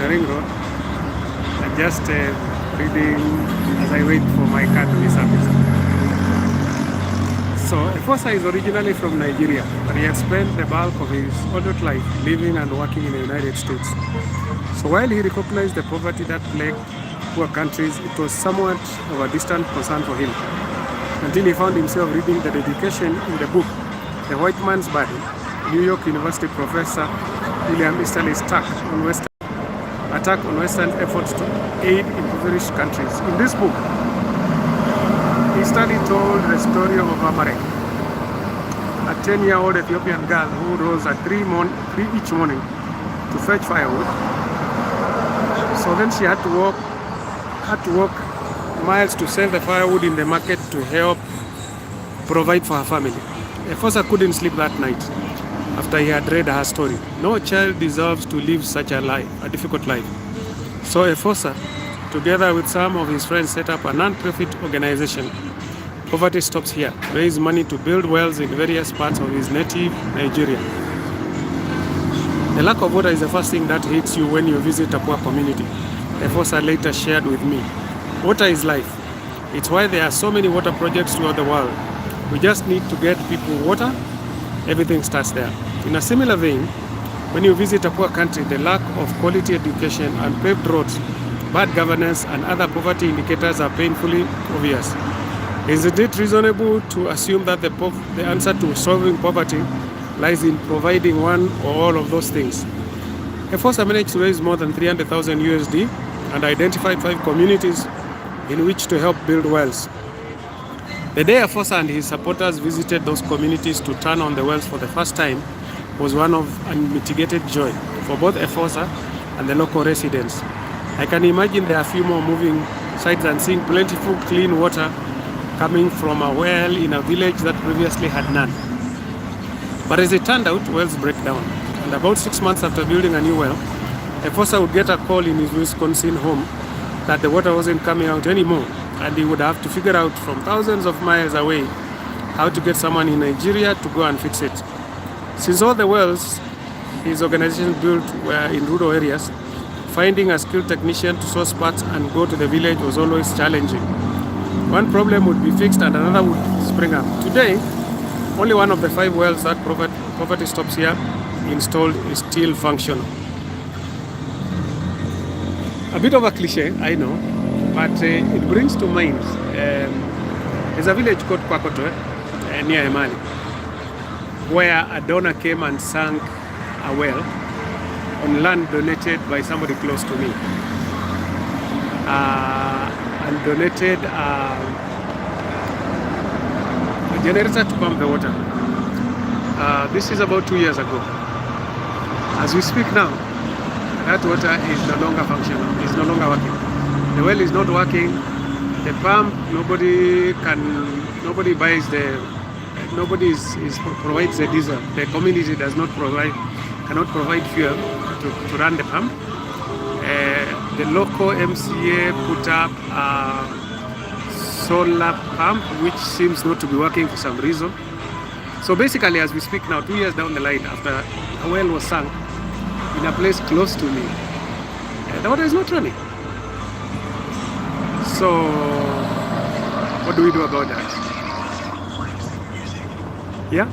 the ring road and just reading as I wait for my car to be serviced. So Efosa is originally from Nigeria, but he had spent the bulk of his adult life living and working in the United States. So while he recognized the poverty that plagued poor countries, it was somewhat of a distant concern for him, until he found himself reading the dedication in the book, The White Man's Body, New York University professor William Easterly's attack on Western efforts to aid impoverished countries. In this book, Easterly told the story of Amarek, a 10-year-old Ethiopian girl who rose at 3 each morning to fetch firewood. So then she had to walk miles to sell the firewood in the market to help provide for her family. Efosa couldn't sleep that night after he had read her story. No child deserves to live such a difficult life. So Efosa, together with some of his friends, set up a non-profit organization, Poverty Stops Here, to raise money to build wells in various parts of his native Nigeria. The lack of water is the first thing that hits you when you visit a poor community. Efosa later shared with me, water is life. It's why there are so many water projects throughout the world. We just need to get people water. Everything starts there. In a similar vein, when you visit a poor country, the lack of quality education, unpaved roads, bad governance, and other poverty indicators are painfully obvious. Is it reasonable to assume that the answer to solving poverty lies in providing one or all of those things? Efosa managed to raise more than 300,000 USD and identified 5 communities in which to help build wells. The day Efosa and his supporters visited those communities to turn on the wells for the first time was one of unmitigated joy for both Efosa and the local residents. I can imagine there are few more moving sights than seeing plentiful clean water coming from a well in a village that previously had none. But as it turned out, wells break down. And about 6 months after building a new well, Efosa would get a call in his Wisconsin home that the water wasn't coming out anymore, and he would have to figure out from thousands of miles away how to get someone in Nigeria to go and fix it. Since all the wells his organization built were in rural areas, finding a skilled technician to source parts and go to the village was always challenging. One problem would be fixed and another would spring up. Today, only one of the 5 wells that Poverty Stops Here installed is still functional. A bit of a cliche, I know, but it brings to mind, there's a village called Kwakoto near Emali, where a donor came and sank a well on land donated by somebody close to me, and donated a generator to pump the water. This is about 2 years ago. As we speak now, that water is no longer functional, is no longer working. The well is not working, the pump, nobody buys provides the diesel. The community cannot provide fuel to run the pump. The local MCA put up a solar pump which seems not to be working for some reason. So basically, as we speak now, 2 years down the line, after a well was sunk in a place close to me, the water is not running. So what do we do about that? Yeah?